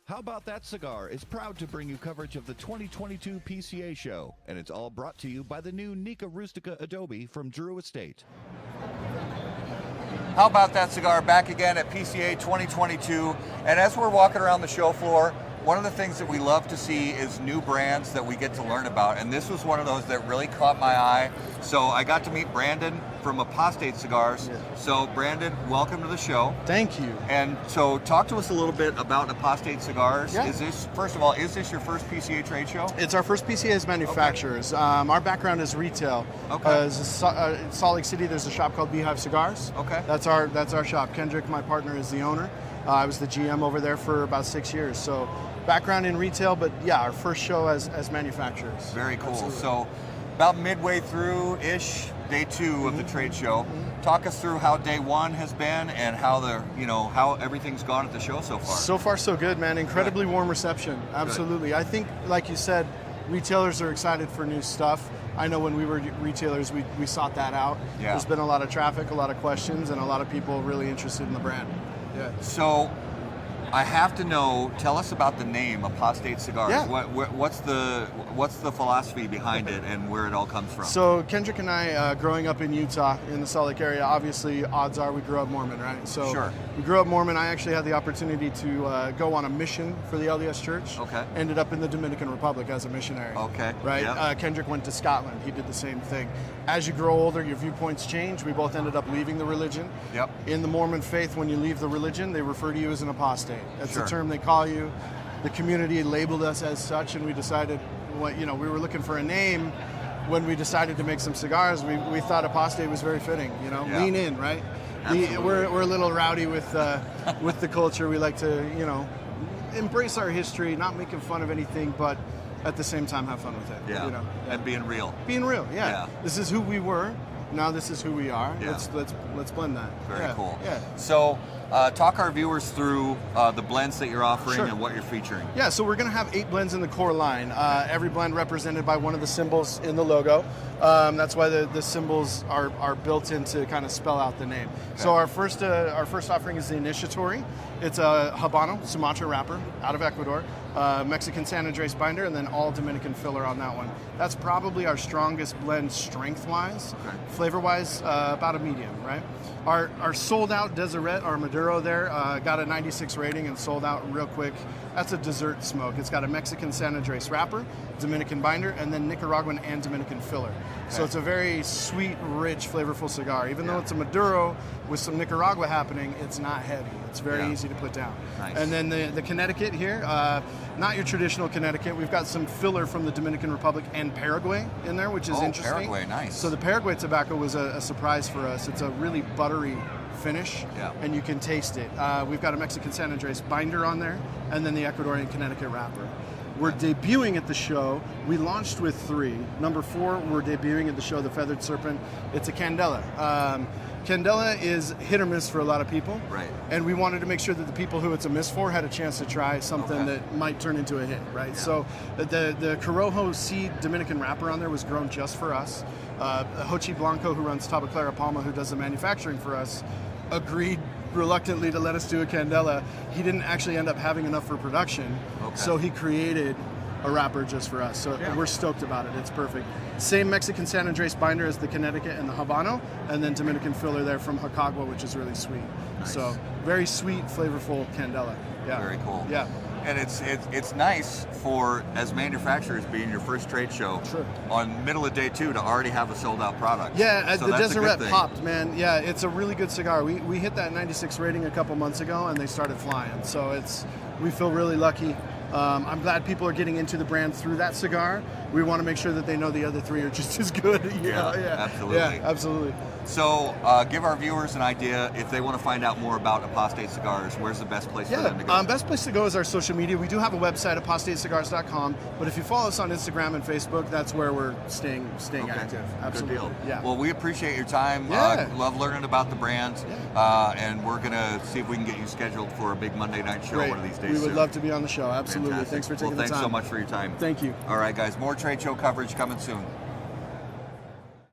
How About That Cigar is proud to bring you coverage of the 2022 PCA show, and it's all brought to you by the new Nica Rustica Adobe from Drew Estate. How About That Cigar back again at PCA 2022, and as we're walking around the show floor, one of the things that we love to see is new brands that we get to learn about, and this was one of those that really caught my eye. So I got to meet Brandon from Apostate Cigars. Yeah. So Brandon, welcome to the show. Thank you. And so talk to us a little bit about Apostate Cigars. Yeah. Is this, first of all, is this your first PCA trade show? It's our first PCA as manufacturers. Okay. Our background is retail. Okay. In Salt Lake City, there's a shop called Beehive Cigars. Okay. That's our shop. Kendrick, my partner, is the owner. I was the GM over there for about 6 years. So background in retail, but yeah, our first show as manufacturers. Very cool. Absolutely. So about midway through-ish, day two of the trade show. Talk us through how day one has been and how how everything's gone at the show so far. So far, so good, man. Incredibly warm reception. Absolutely. I think, like you said, retailers are excited for new stuff. I know when we were retailers, we sought that out. Yeah. There's been a lot of traffic, a lot of questions, and a lot of people really interested in the brand. Yeah. So I have to know, tell us about the name Apostate Cigars. Yeah. What's the philosophy behind it and where it all comes from? So Kendrick and I, growing up in Utah, in the Salt Lake area, obviously odds are we grew up Mormon, right? So Sure. we grew up Mormon. I actually had the opportunity to go on a mission for the LDS Church. Okay. Ended up in the Dominican Republic as a missionary. Okay. Right? Yep. Kendrick went to Scotland. He did the same thing. As you grow older, your viewpoints change. We both ended up leaving the religion. Yep. In the Mormon faith, when you leave the religion, they refer to you as an apostate. That's Sure. the term they call you. The community labeled us as such, and we decided, we were looking for a name. When we decided to make some cigars, we thought apostate was very fitting. Yeah. Lean in, right? Absolutely. We're a little rowdy with the culture. We like to, embrace our history, not making fun of anything, but at the same time have fun with it. Yeah. And being real. Being real, yeah. Yeah. This is who we were. Now this is who we are. Yeah. Let's blend that. Very cool. Yeah. So talk our viewers through the blends that you're offering Sure. and what you're featuring. Yeah, so we're going to have 8 blends in the core line. Every blend represented by one of the symbols in the logo. That's why the symbols are built in to kind of spell out the name. Okay. So our first offering is the Initiatory. It's a Habano Sumatra wrapper out of Ecuador, Mexican San Andres binder, and then all Dominican filler on that one. That's probably our strongest blend strength-wise. Okay. Flavor-wise, about a medium, right? Our sold-out Deseret, our Maduro there, got a 96 rating and sold out real quick. That's a dessert smoke. It's got a Mexican San Andres wrapper, Dominican binder, and then Nicaraguan and Dominican filler. So it's a very sweet, rich, flavorful cigar. Even though it's a Maduro with some Nicaragua happening, it's not heavy. It's very easy to put down. Nice. And then the Connecticut here, not your traditional Connecticut. We've got some filler from the Dominican Republic and Paraguay in there, which is interesting. Paraguay, nice. So the Paraguay tobacco was a surprise for us. It's a really buttery finish, and you can taste it. We've got a Mexican San Andres binder on there, and then the Ecuadorian Connecticut wrapper. We're debuting at the show. We launched with 3. Number 4, we're debuting at the show, the Feathered Serpent. It's a Candela. Candela is hit or miss for a lot of people. Right. And we wanted to make sure that the people who it's a miss for had a chance to try something that might turn into a hit, right? Yeah. So the Corojo seed Dominican wrapper on there was grown just for us. Hochi Blanco, who runs Tabacalera Palma, who does the manufacturing for us, agreed reluctantly to let us do a Candela. He didn't actually end up having enough for production, so he created a wrapper just for us. So we're stoked about it. It's perfect. Same Mexican San Andres binder as the Connecticut and the Habano, and then Dominican filler there from Jacagua, which is really sweet. Nice. So very sweet, flavorful Candela. Yeah. Very cool. Yeah. And it's nice for, as manufacturers, being your first trade show, on middle of day 2 to already have a sold out product. Yeah, so the that's a good Deseret thing. popped, man. Yeah, it's a really good cigar. We hit that 96 rating a couple months ago, and they started flying. So we feel really lucky. I'm glad people are getting into the brand through that cigar. We want to make sure that they know the other 3 are just as good. Absolutely. Yeah, absolutely. So give our viewers an idea, if they want to find out more about Apostate Cigars, where's the best place for them to go? Best place to go is our social media. We do have a website, apostatecigars.com, but if you follow us on Instagram and Facebook, that's where we're staying active. Absolutely. Good deal. Yeah. Well, we appreciate your time. Yeah. Love learning about the brand, and we're going to see if we can get you scheduled for a big Monday night show one of these days. We would soon. love to be on the show. Absolutely. Fantastic. Thanks for taking the time. Thanks so much for your time. Thank you. All right, guys, more trade show coverage coming soon.